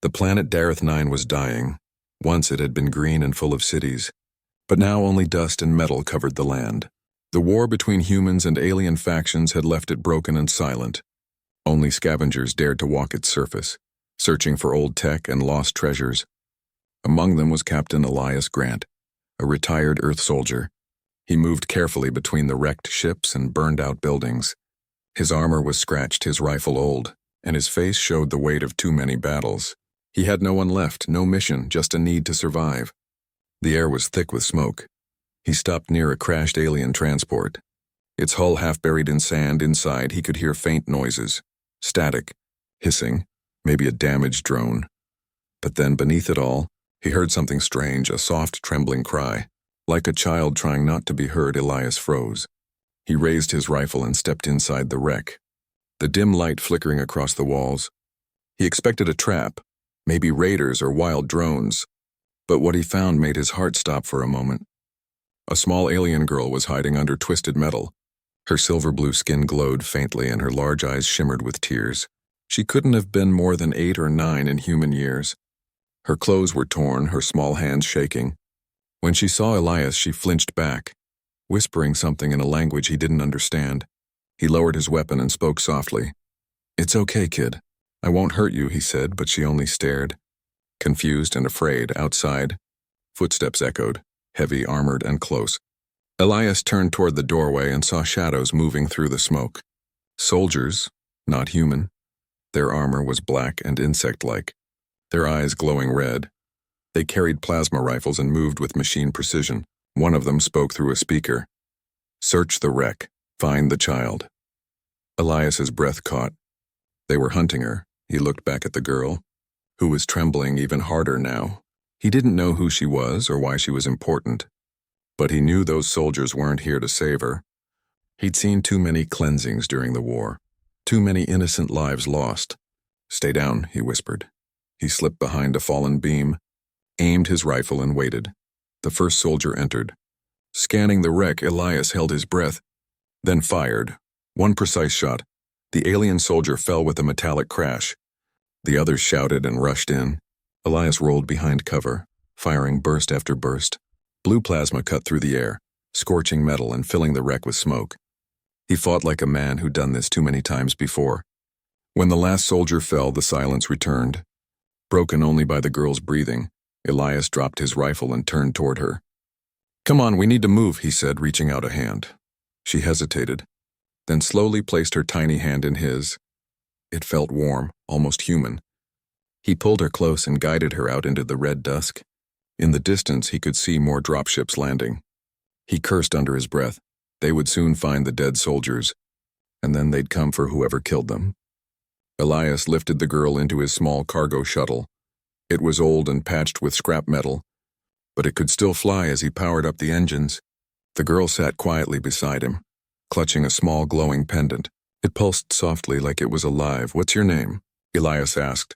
The planet Dareth 9 was dying. Once it had been green and full of cities, but now only dust and metal covered the land. The war between humans and alien factions had left it broken and silent. Only scavengers dared to walk its surface, searching for old tech and lost treasures. Among them was Captain Elias Grant, a retired Earth soldier. He moved carefully between the wrecked ships and burned-out buildings. His armor was scratched, his rifle old, and his face showed the weight of too many battles. He had no one left, no mission, just a need to survive. The air was thick with smoke. He stopped near a crashed alien transport. Its hull half buried in sand. Inside, he could hear faint noises, static, hissing, maybe a damaged drone. But then, beneath it all, he heard something strange, a soft, trembling cry. Like a child trying not to be heard, Elias froze. He raised his rifle and stepped inside the wreck, the dim light flickering across the walls. He expected a trap, maybe raiders or wild drones, but what he found made his heart stop for a moment. A small alien girl was hiding under twisted metal. Her silver-blue skin glowed faintly and her large eyes shimmered with tears. She couldn't have been more than 8 or 9 in human years. Her clothes were torn, her small hands shaking. When she saw Elias, she flinched back, whispering something in a language he didn't understand. He lowered his weapon and spoke softly. "It's okay, kid. I won't hurt you," he said, but she only stared. Confused and afraid, outside, footsteps echoed, heavy, armored, and close. Elias turned toward the doorway and saw shadows moving through the smoke. Soldiers, not human. Their armor was black and insect-like, their eyes glowing red. They carried plasma rifles and moved with machine precision. One of them spoke through a speaker. "Search the wreck. Find the child." Elias's breath caught. They were hunting her. He looked back at the girl, who was trembling even harder now. He didn't know who she was or why she was important, but he knew those soldiers weren't here to save her. He'd seen too many cleansings during the war, too many innocent lives lost. "Stay down," he whispered. He slipped behind a fallen beam, aimed his rifle and waited. The first soldier entered. Scanning the wreck, Elias held his breath, then fired. One precise shot. The alien soldier fell with a metallic crash. The others shouted and rushed in. Elias rolled behind cover, firing burst after burst. Blue plasma cut through the air, scorching metal and filling the wreck with smoke. He fought like a man who'd done this too many times before. When the last soldier fell, the silence returned. Broken only by the girl's breathing, Elias dropped his rifle and turned toward her. "Come on, we need to move," he said, reaching out a hand. She hesitated, then slowly placed her tiny hand in his. It felt warm, almost human. He pulled her close and guided her out into the red dusk. In the distance, he could see more dropships landing. He cursed under his breath. They would soon find the dead soldiers, and then they'd come for whoever killed them. Elias lifted the girl into his small cargo shuttle. It was old and patched with scrap metal, but it could still fly as he powered up the engines. The girl sat quietly beside him, clutching a small glowing pendant. It pulsed softly like it was alive. "What's your name?" Elias asked.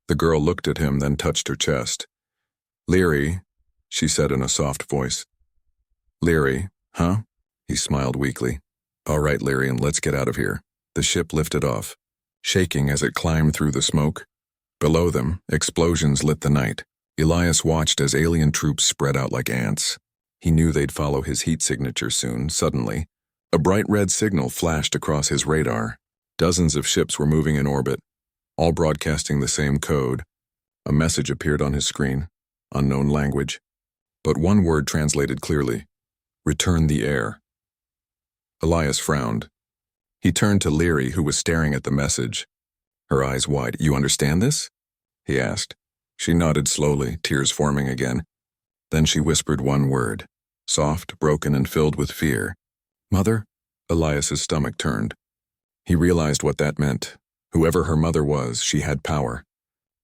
The girl looked at him, then touched her chest. "Leary," she said in a soft voice. "Leary, huh?" He smiled weakly. "All right, Leary, and let's get out of here." The ship lifted off, shaking as it climbed through the smoke. Below them, explosions lit the night. Elias watched as alien troops spread out like ants. He knew they'd follow his heat signature soon. Suddenly, a bright red signal flashed across his radar. Dozens of ships were moving in orbit, all broadcasting the same code. A message appeared on his screen, unknown language, but one word translated clearly: "Return the air." Elias frowned. He turned to Leary, who was staring at the message, her eyes wide. "You understand this?" he asked. She nodded slowly, tears forming again. Then she whispered one word, soft, broken, and filled with fear. "Mother?" Elias's stomach turned. He realized what that meant. Whoever her mother was, she had power.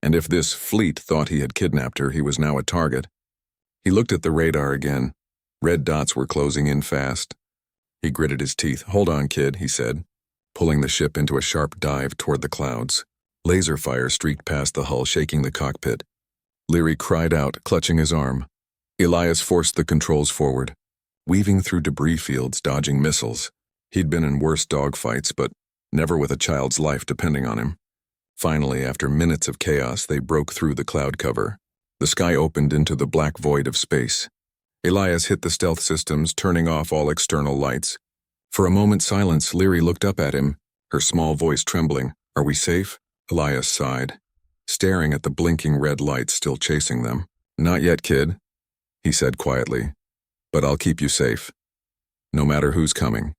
And if this fleet thought he had kidnapped her, he was now a target. He looked at the radar again. Red dots were closing in fast. He gritted his teeth. "Hold on, kid," he said, pulling the ship into a sharp dive toward the clouds. Laser fire streaked past the hull, shaking the cockpit. Leary cried out, clutching his arm. Elias forced the controls forward, weaving through debris fields, dodging missiles. He'd been in worse dogfights, but never with a child's life depending on him. Finally, after minutes of chaos, they broke through the cloud cover. The sky opened into the black void of space. Elias hit the stealth systems, turning off all external lights. For a moment silence, Leary looked up at him, her small voice trembling. "Are we safe?" Elias sighed, staring at the blinking red lights still chasing them. "Not yet, kid," he said quietly, "but I'll keep you safe, no matter who's coming."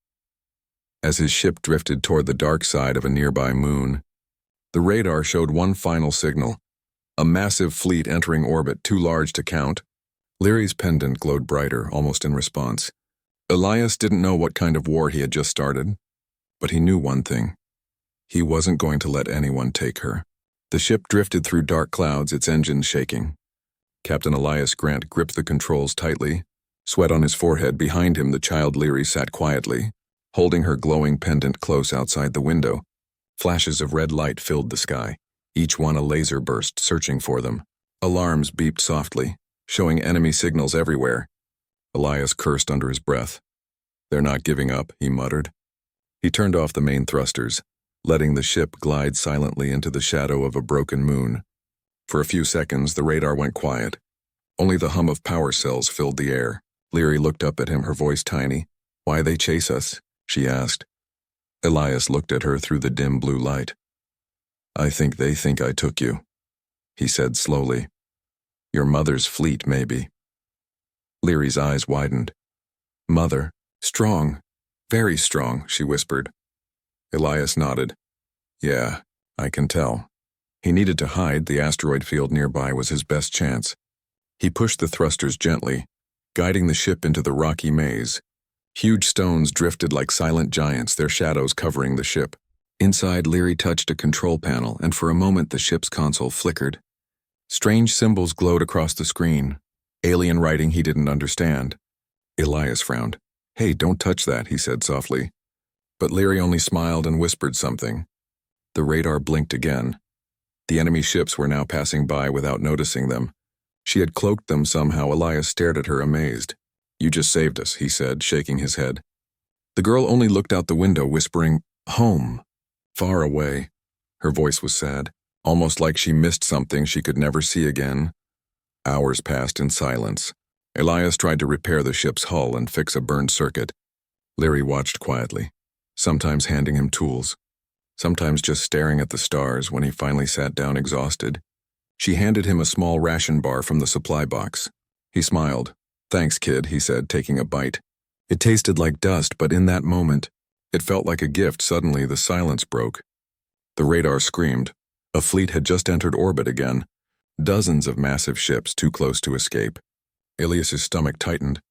As his ship drifted toward the dark side of a nearby moon, the radar showed one final signal, a massive fleet entering orbit too large to count. Leary's pendant glowed brighter, almost in response. Elias didn't know what kind of war he had just started, but he knew one thing. He wasn't going to let anyone take her. The ship drifted through dark clouds, its engines shaking. Captain Elias Grant gripped the controls tightly, sweat on his forehead. Behind him, the child Leary sat quietly, holding her glowing pendant close outside the window. Flashes of red light filled the sky, each one a laser burst searching for them. Alarms beeped softly, showing enemy signals everywhere. Elias cursed under his breath. "They're not giving up," he muttered. He turned off the main thrusters, letting the ship glide silently into the shadow of a broken moon. For a few seconds, the radar went quiet. Only the hum of power cells filled the air. Leary looked up at him, her voice tiny. "Why they chase us?" she asked. Elias looked at her through the dim blue light. "I think they think I took you," he said slowly. "Your mother's fleet, maybe." Leary's eyes widened. "Mother? Strong. Very strong," she whispered. Elias nodded. "Yeah, I can tell." He needed to hide. The asteroid field nearby was his best chance. He pushed the thrusters gently, guiding the ship into the rocky maze. Huge stones drifted like silent giants, their shadows covering the ship. Inside, Leary touched a control panel, and for a moment the ship's console flickered. Strange symbols glowed across the screen, alien writing he didn't understand. Elias frowned. "Hey, don't touch that," he said softly. But Leary only smiled and whispered something. The radar blinked again. The enemy ships were now passing by without noticing them. She had cloaked them somehow. Elias stared at her amazed. "You just saved us," he said, shaking his head. The girl only looked out the window, whispering, "Home." Far away. Her voice was sad, almost like she missed something she could never see again. Hours passed in silence. Elias tried to repair the ship's hull and fix a burned circuit. Leary watched quietly, sometimes handing him tools, sometimes just staring at the stars. When he finally sat down exhausted, she handed him a small ration bar from the supply box. He smiled. "Thanks, kid," he said, taking a bite. It tasted like dust, but in that moment, it felt like a gift. Suddenly, the silence broke. The radar screamed. A fleet had just entered orbit again. Dozens of massive ships too close to escape. Elias's stomach tightened.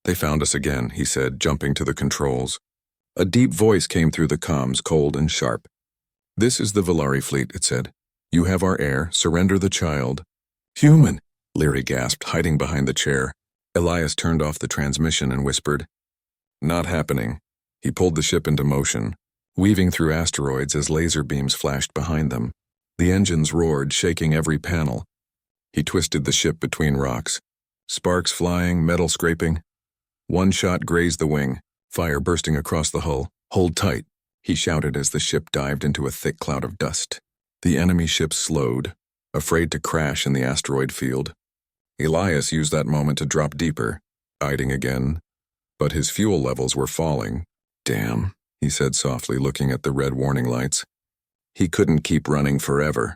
"They found us again," he said, jumping to the controls. A deep voice came through the comms, cold and sharp. "This is the Valari fleet," it said. "You have our heir. Surrender the child." "Human!" Leary gasped, hiding behind the chair. Elias turned off the transmission and whispered, "Not happening." He pulled the ship into motion, weaving through asteroids as laser beams flashed behind them. The engines roared, shaking every panel. He twisted the ship between rocks. Sparks flying, metal scraping. One shot grazed the wing, fire bursting across the hull. "Hold tight," he shouted as the ship dived into a thick cloud of dust. The enemy ship slowed, afraid to crash in the asteroid field. Elias used that moment to drop deeper, hiding again, but his fuel levels were falling. "Damn," he said softly, looking at the red warning lights. He couldn't keep running forever.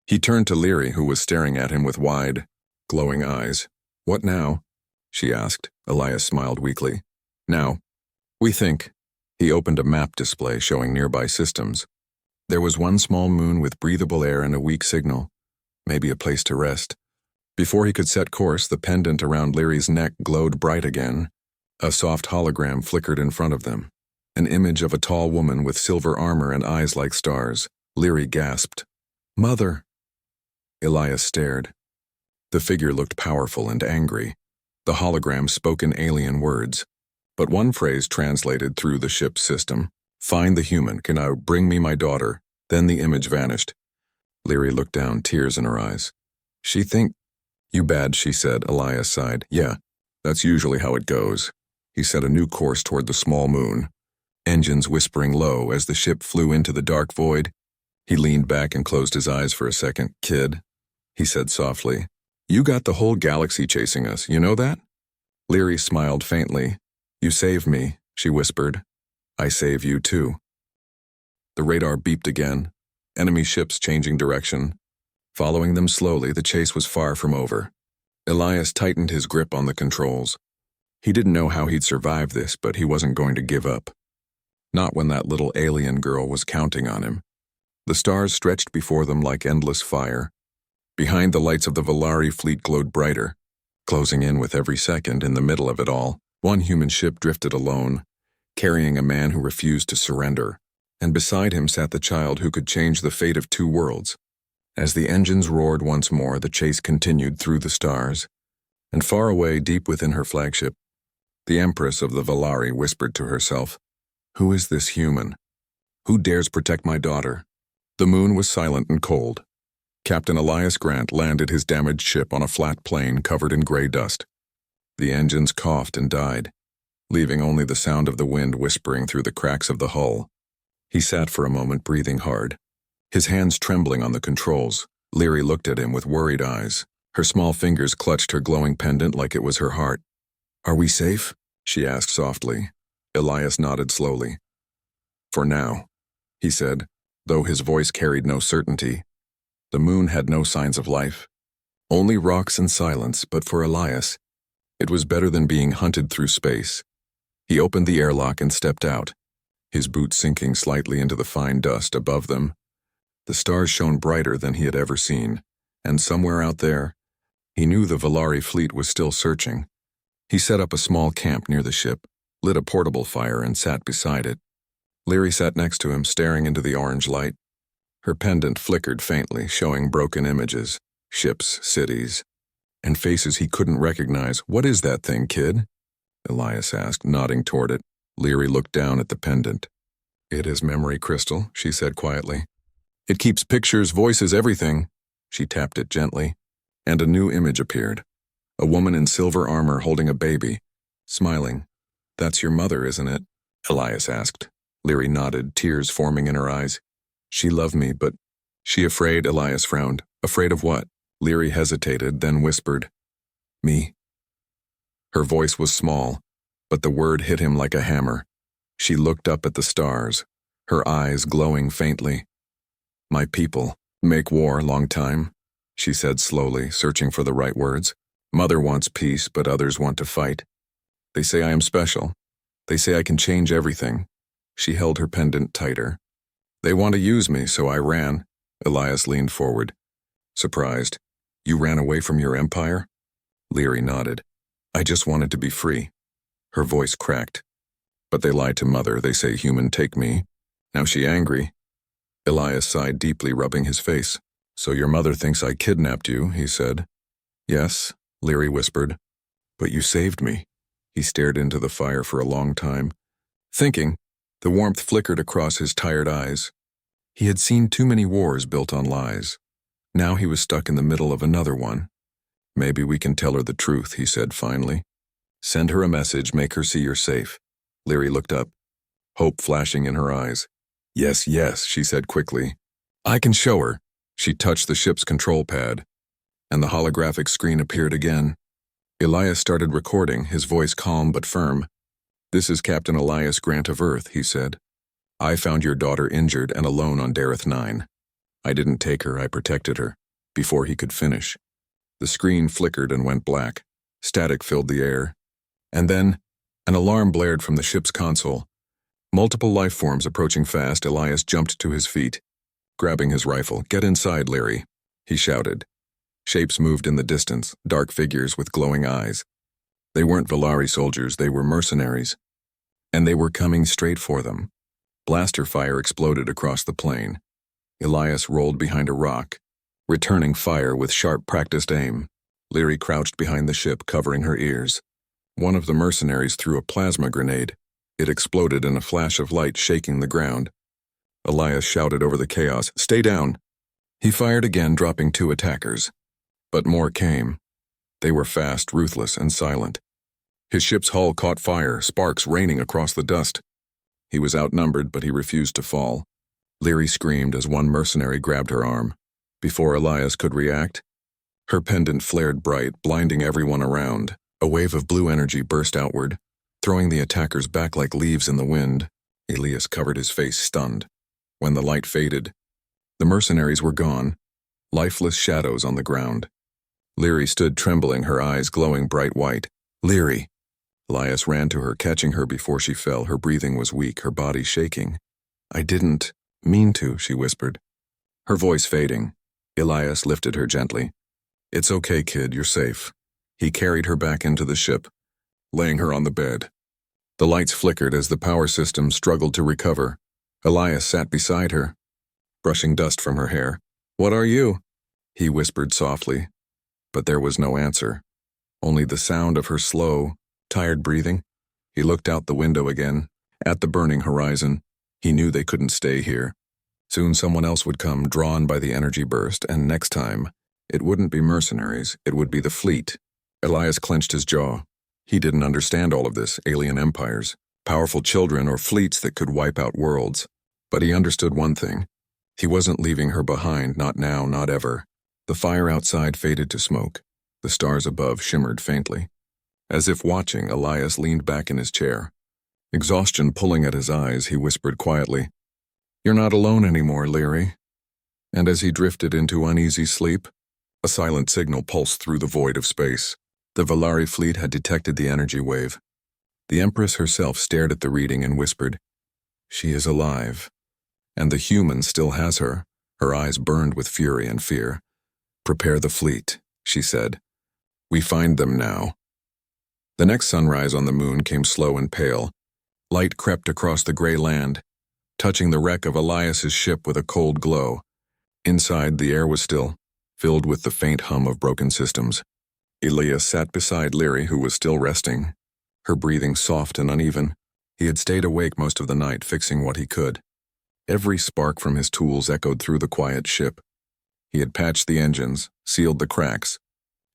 He turned to Leary, who was staring at him with wide, glowing eyes. "What now?" she asked. Elias smiled weakly. "Now, we think." He opened a map display showing nearby systems. There was one small moon with breathable air and a weak signal. Maybe a place to rest. Before he could set course, the pendant around Leary's neck glowed bright again. A soft hologram flickered in front of them. An image of a tall woman with silver armor and eyes like stars. Leary gasped. "Mother!" Elias stared. The figure looked powerful and angry. The hologram spoke in alien words, but one phrase translated through the ship's system. "Find the human. Can I bring me my daughter?" Then the image vanished. Leary looked down, tears in her eyes. "She think—" "You bad," she said. Elias sighed. "Yeah, that's usually how it goes." He set a new course toward the small moon, engines whispering low as the ship flew into the dark void. He leaned back and closed his eyes for a second. "Kid," he said softly, "you got the whole galaxy chasing us, you know that?" Leary smiled faintly. "You saved me," she whispered. "I save you too." The radar beeped again, enemy ships changing direction. Following them slowly, the chase was far from over. Elias tightened his grip on the controls. He didn't know how he'd survive this, but he wasn't going to give up. Not when that little alien girl was counting on him. The stars stretched before them like endless fire. Behind the lights of the Valari fleet glowed brighter. Closing in with every second, in the middle of it all, one human ship drifted alone, carrying a man who refused to surrender, and beside him sat the child who could change the fate of two worlds. As the engines roared once more, the chase continued through the stars, and far away, deep within her flagship, the Empress of the Valari whispered to herself, "Who is this human? Who dares protect my daughter?" The moon was silent and cold. Captain Elias Grant landed his damaged ship on a flat plain covered in gray dust. The engines coughed and died, leaving only the sound of the wind whispering through the cracks of the hull. He sat for a moment, breathing hard, his hands trembling on the controls. Leary looked at him with worried eyes. Her small fingers clutched her glowing pendant like it was her heart. "Are we safe?" she asked softly. Elias nodded slowly. "For now," he said, though his voice carried no certainty. The moon had no signs of life. Only rocks and silence, but for Elias, it was better than being hunted through space. He opened the airlock and stepped out, his boots sinking slightly into the fine dust above them. The stars shone brighter than he had ever seen, and somewhere out there, he knew the Valari fleet was still searching. He set up a small camp near the ship, lit a portable fire, and sat beside it. Leary sat next to him, staring into the orange light. Her pendant flickered faintly, showing broken images, ships, cities, and faces he couldn't recognize. "What is that thing, kid?" Elias asked, nodding toward it. Leary looked down at the pendant. "It is memory crystal," she said quietly. "It keeps pictures, voices, everything." She tapped it gently, and a new image appeared. A woman in silver armor holding a baby, smiling. "That's your mother, isn't it?" Elias asked. Leary nodded, tears forming in her eyes. "She loved me, but..." "She afraid?" Elias frowned. "Afraid of what?" Leary hesitated, then whispered, "Me." Her voice was small, but the word hit him like a hammer. She looked up at the stars, her eyes glowing faintly. "My people make war long time," she said slowly, searching for the right words. "Mother wants peace, but others want to fight. They say I am special. They say I can change everything." She held her pendant tighter. "They want to use me, so I ran." Elias leaned forward, surprised. "You ran away from your empire?" Leary nodded. "I just wanted to be free." Her voice cracked. "But they lied to Mother. They say human take me. Now she angry." Elias sighed deeply, rubbing his face. "So your mother thinks I kidnapped you," he said. "Yes," Leary whispered. "But you saved me." He stared into the fire for a long time, thinking. The warmth flickered across his tired eyes. He had seen too many wars built on lies. Now he was stuck in the middle of another one. "Maybe we can tell her the truth," he said finally. "Send her a message, make her see you're safe." Leary looked up, hope flashing in her eyes. "Yes, yes," she said quickly. "I can show her." She touched the ship's control pad, and the holographic screen appeared again. Elias started recording, his voice calm but firm. "This is Captain Elias Grant of Earth," he said. "I found your daughter injured and alone on Dareth 9. I didn't take her, I protected her." Before he could finish, the screen flickered and went black. Static filled the air. And then, an alarm blared from the ship's console. Multiple life forms approaching fast. Elias jumped to his feet, grabbing his rifle. "Get inside, Leary," he shouted. Shapes moved in the distance, dark figures with glowing eyes. They weren't Valari soldiers, they were mercenaries. And they were coming straight for them. Blaster fire exploded across the plain. Elias rolled behind a rock, returning fire with sharp, practiced aim. Leary crouched behind the ship, covering her ears. One of the mercenaries threw a plasma grenade. It exploded in a flash of light, shaking the ground. Elias shouted over the chaos, "Stay down!" He fired again, dropping 2 attackers. But more came. They were fast, ruthless, and silent. His ship's hull caught fire, sparks raining across the dust. He was outnumbered, but he refused to fall. Leary screamed as one mercenary grabbed her arm. Before Elias could react, her pendant flared bright, blinding everyone around. A wave of blue energy burst outward, throwing the attackers back like leaves in the wind. Elias covered his face, stunned. When the light faded, the mercenaries were gone, lifeless shadows on the ground. Leary stood trembling, her eyes glowing bright white. "Leary!" Elias ran to her, catching her before she fell. Her breathing was weak, her body shaking. "I didn't mean to," she whispered, her voice fading. Elias lifted her gently. "It's okay, kid, you're safe." He carried her back into the ship, laying her on the bed. The lights flickered as the power system struggled to recover. Elias sat beside her, brushing dust from her hair. "What are you?" he whispered softly, but there was no answer, only the sound of her slow, tired breathing. He looked out the window again, at the burning horizon. He knew they couldn't stay here. Soon someone else would come, drawn by the energy burst, and next time, it wouldn't be mercenaries, it would be the fleet. Elias clenched his jaw. He didn't understand all of this, alien empires, powerful children, or fleets that could wipe out worlds. But he understood one thing. He wasn't leaving her behind, not now, not ever. The fire outside faded to smoke. The stars above shimmered faintly. As if watching, Elias leaned back in his chair. Exhaustion pulling at his eyes, he whispered quietly, "You're not alone anymore, Leary." And as he drifted into uneasy sleep, a silent signal pulsed through the void of space. The Valari fleet had detected the energy wave. The Empress herself stared at the reading and whispered, "She is alive." And the human still has her. Her eyes burned with fury and fear. "Prepare the fleet," she said. "We find them now." The next sunrise on the moon came slow and pale. Light crept across the gray land, touching the wreck of Elias's ship with a cold glow. Inside, the air was still, filled with the faint hum of broken systems. Elias sat beside Leary, who was still resting, her breathing soft and uneven. He had stayed awake most of the night, fixing what he could. Every spark from his tools echoed through the quiet ship. He had patched the engines, sealed the cracks,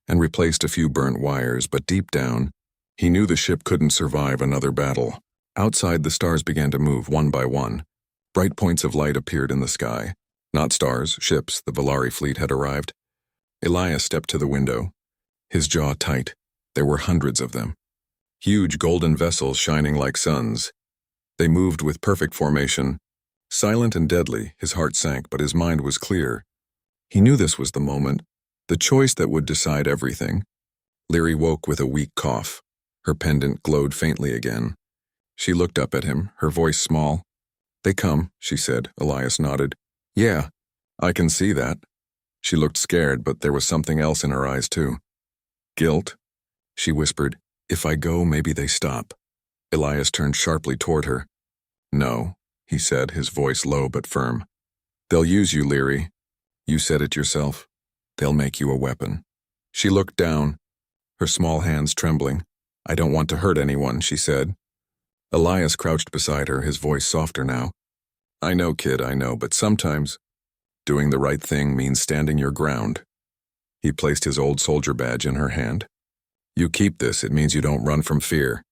and replaced a few burnt wires, but deep down, he knew the ship couldn't survive another battle. Outside, the stars began to move one by one. Bright points of light appeared in the sky. Not stars, ships. The Valari fleet had arrived. Elias stepped to the window, his jaw tight. There were hundreds of them. Huge golden vessels shining like suns. They moved with perfect formation. Silent and deadly, his heart sank, but his mind was clear. He knew this was the moment, the choice that would decide everything. Leary woke with a weak cough. Her pendant glowed faintly again. She looked up at him, her voice small. "They come," she said. Elias nodded. "Yeah, I can see that." She looked scared, but there was something else in her eyes too. "Guilt?" she whispered. "If I go, maybe they stop." Elias turned sharply toward her. "No," he said, his voice low but firm. "They'll use you, Leary. You said it yourself. They'll make you a weapon." She looked down, her small hands trembling. "I don't want to hurt anyone," she said. Elias crouched beside her, his voice softer now. "I know, kid, I know, but sometimes doing the right thing means standing your ground." He placed his old soldier badge in her hand. "You keep this, it means you don't run from fear."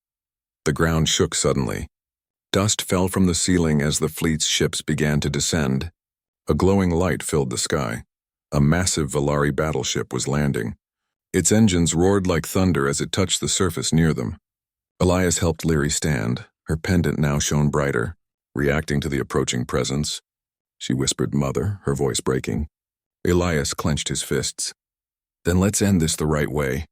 The ground shook suddenly. Dust fell from the ceiling as the fleet's ships began to descend. A glowing light filled the sky. A massive Valari battleship was landing. Its engines roared like thunder as it touched the surface near them. Elias helped Leary stand. Her pendant now shone brighter, reacting to the approaching presence. She whispered, "Mother," her voice breaking. Elias clenched his fists. "Then let's end this the right way."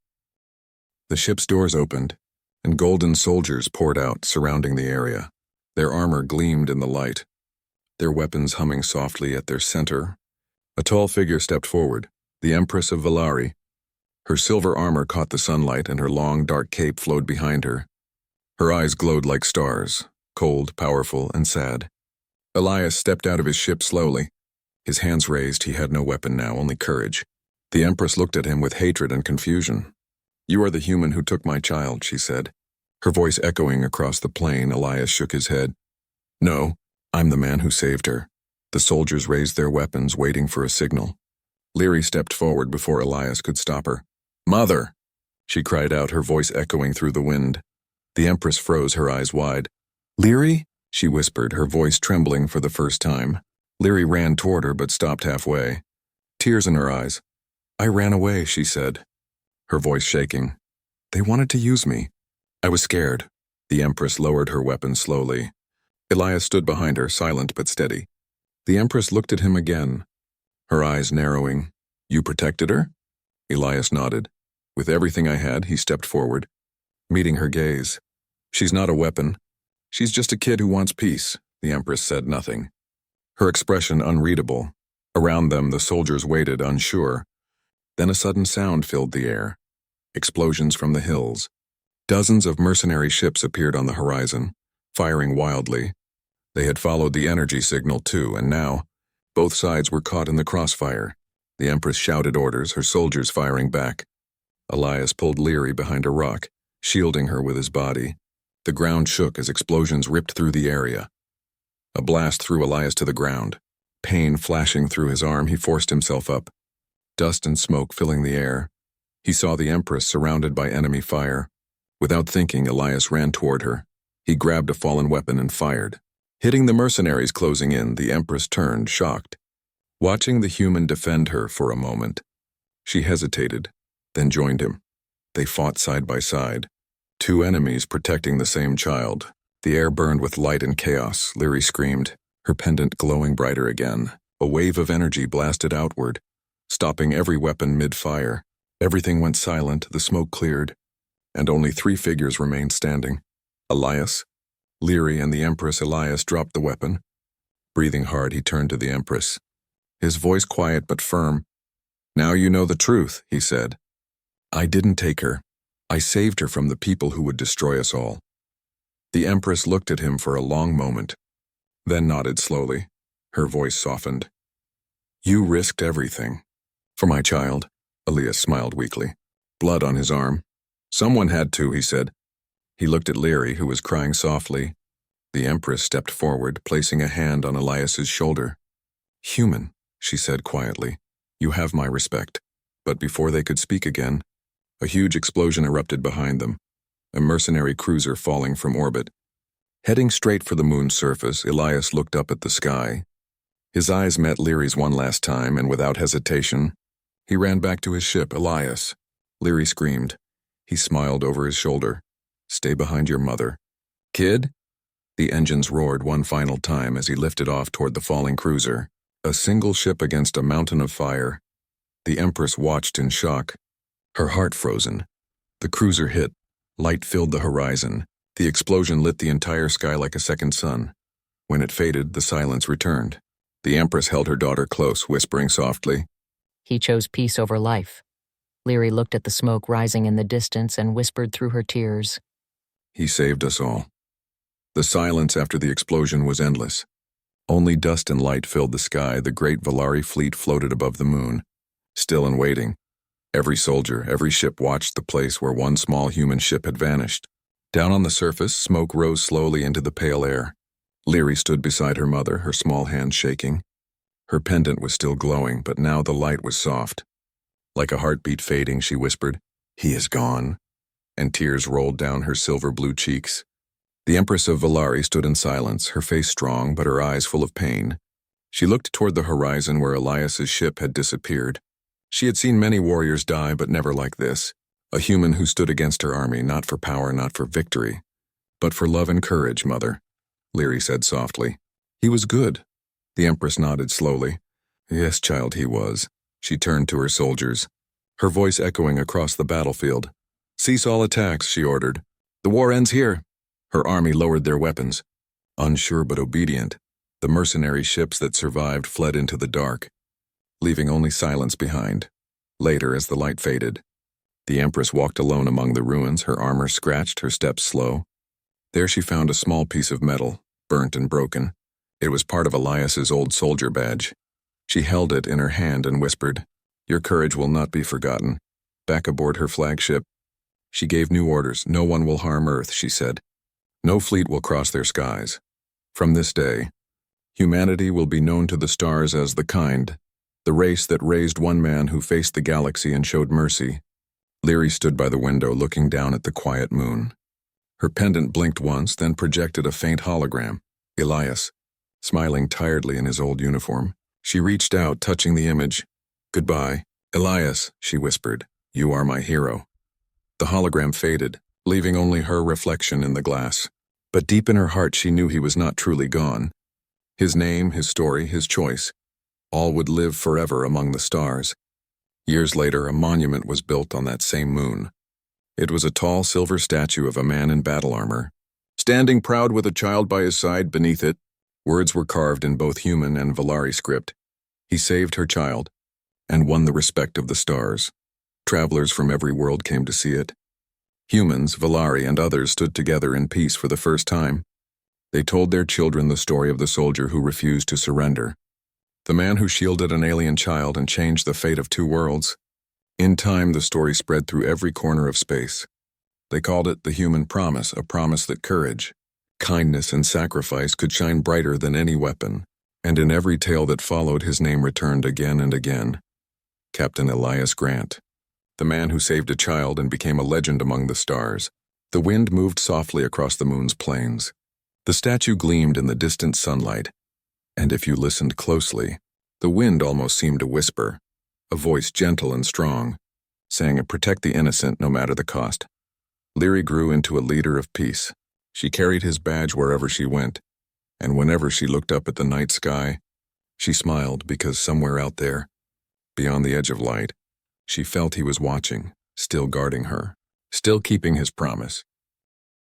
The ship's doors opened, and golden soldiers poured out, surrounding the area. Their armor gleamed in the light, their weapons humming softly at their center. A tall figure stepped forward, the Empress of Valari. Her silver armor caught the sunlight, and her long, dark cape flowed behind her. Her eyes glowed like stars, cold, powerful, and sad. Elias stepped out of his ship slowly. His hands raised, he had no weapon now, only courage. The Empress looked at him with hatred and confusion. "You are the human who took my child," she said. Her voice echoing across the plain. Elias shook his head. "No, I'm the man who saved her." The soldiers raised their weapons, waiting for a signal. Leary stepped forward before Elias could stop her. "Mother!" she cried out, her voice echoing through the wind. The Empress froze, her eyes wide. "Leary?" she whispered, her voice trembling for the first time. Leary ran toward her but stopped halfway, tears in her eyes. "I ran away," she said, her voice shaking. "They wanted to use me. I was scared." The Empress lowered her weapon slowly. Elias stood behind her, silent but steady. The Empress looked at him again, her eyes narrowing. "You protected her?" Elias nodded. "With everything I had," he stepped forward, meeting her gaze. "She's not a weapon. She's just a kid who wants peace." The Empress said nothing, her expression unreadable. Around them, the soldiers waited, unsure. Then a sudden sound filled the air. Explosions from the hills. Dozens of mercenary ships appeared on the horizon, firing wildly. They had followed the energy signal too, and now, both sides were caught in the crossfire. The Empress shouted orders, her soldiers firing back. Elias pulled Leary behind a rock, shielding her with his body. The ground shook as explosions ripped through the area. A blast threw Elias to the ground. Pain flashing through his arm, he forced himself up. Dust and smoke filling the air. He saw the Empress surrounded by enemy fire. Without thinking, Elias ran toward her. He grabbed a fallen weapon and fired. Hitting the mercenaries closing in, the Empress turned, shocked. Watching the human defend her for a moment, she hesitated, then joined him. They fought side by side. Two enemies protecting the same child. The air burned with light and chaos. Leary screamed, her pendant glowing brighter again. A wave of energy blasted outward, stopping every weapon mid-fire. Everything went silent, the smoke cleared, and only 3 figures remained standing. Elias, Leary, and the Empress. Elias dropped the weapon. Breathing hard, he turned to the Empress, his voice quiet but firm. "Now you know the truth," he said. "I didn't take her. I saved her from the people who would destroy us all." The Empress looked at him for a long moment, then nodded slowly. Her voice softened. "You risked everything." "For my child," Elias smiled weakly. Blood on his arm. "Someone had to," he said. He looked at Leary, who was crying softly. The Empress stepped forward, placing a hand on Elias's shoulder. "Human," she said quietly, "you have my respect." But before they could speak again, a huge explosion erupted behind them, a mercenary cruiser falling from orbit. Heading straight for the moon's surface, Elias looked up at the sky. His eyes met Leary's one last time, and without hesitation, he ran back to his ship. "Elias!" Leary screamed. He smiled over his shoulder. "Stay behind your mother." "Kid?" The engines roared one final time as he lifted off toward the falling cruiser. A single ship against a mountain of fire. The Empress watched in shock, her heart frozen. The cruiser hit. Light filled the horizon. The explosion lit the entire sky like a second sun. When it faded, the silence returned. The Empress held her daughter close, whispering softly, "He chose peace over life." Leary looked at the smoke rising in the distance and whispered through her tears, "He saved us all." The silence after the explosion was endless. Only dust and light filled the sky. The great Valari fleet floated above the moon, still and waiting. Every soldier, every ship watched the place where one small human ship had vanished. Down on the surface, smoke rose slowly into the pale air. Leary stood beside her mother, her small hands shaking. Her pendant was still glowing, but now the light was soft. Like a heartbeat fading, she whispered, "He is gone," and tears rolled down her silver-blue cheeks. The Empress of Valari stood in silence, her face strong but her eyes full of pain. She looked toward the horizon where Elias's ship had disappeared. She had seen many warriors die, but never like this. A human who stood against her army, not for power, not for victory, but for love and courage, Mother, Leary said softly. "He was good." The Empress nodded slowly. "Yes, child, he was." She turned to her soldiers, her voice echoing across the battlefield. "Cease all attacks," she ordered. "The war ends here." Her army lowered their weapons. Unsure but obedient, the mercenary ships that survived fled into the dark, leaving only silence behind. Later, as the light faded, the Empress walked alone among the ruins, her armor scratched, her steps slow. There she found a small piece of metal, burnt and broken. It was part of Elias's old soldier badge. She held it in her hand and whispered, "Your courage will not be forgotten." Back aboard her flagship, she gave new orders. "No one will harm Earth," she said. "No fleet will cross their skies. From this day, humanity will be known to the stars as the kind, the race that raised one man who faced the galaxy and showed mercy." Leary stood by the window looking down at the quiet moon. Her pendant blinked once, then projected a faint hologram. Elias, smiling tiredly in his old uniform. She reached out, touching the image. "Goodbye, Elias," she whispered. "You are my hero." The hologram faded, leaving only her reflection in the glass. But deep in her heart she knew he was not truly gone. His name, his story, his choice, all would live forever among the stars. Years later, a monument was built on that same moon. It was a tall silver statue of a man in battle armor. Standing proud with a child by his side beneath it, words were carved in both human and Valari script. He saved her child and won the respect of the stars. Travelers from every world came to see it. Humans, Valari, and others stood together in peace for the first time. They told their children the story of the soldier who refused to surrender, the man who shielded an alien child and changed the fate of two worlds. In time, the story spread through every corner of space. They called it the human promise, a promise that courage, kindness, and sacrifice could shine brighter than any weapon. And in every tale that followed, his name returned again and again. Captain Elias Grant, the man who saved a child and became a legend among the stars. The wind moved softly across the moon's plains. The statue gleamed in the distant sunlight, and if you listened closely, the wind almost seemed to whisper, a voice gentle and strong, saying, "Protect the innocent no matter the cost." Leary grew into a leader of peace. She carried his badge wherever she went, and whenever she looked up at the night sky, she smiled because somewhere out there, beyond the edge of light, she felt he was watching, still guarding her, still keeping his promise.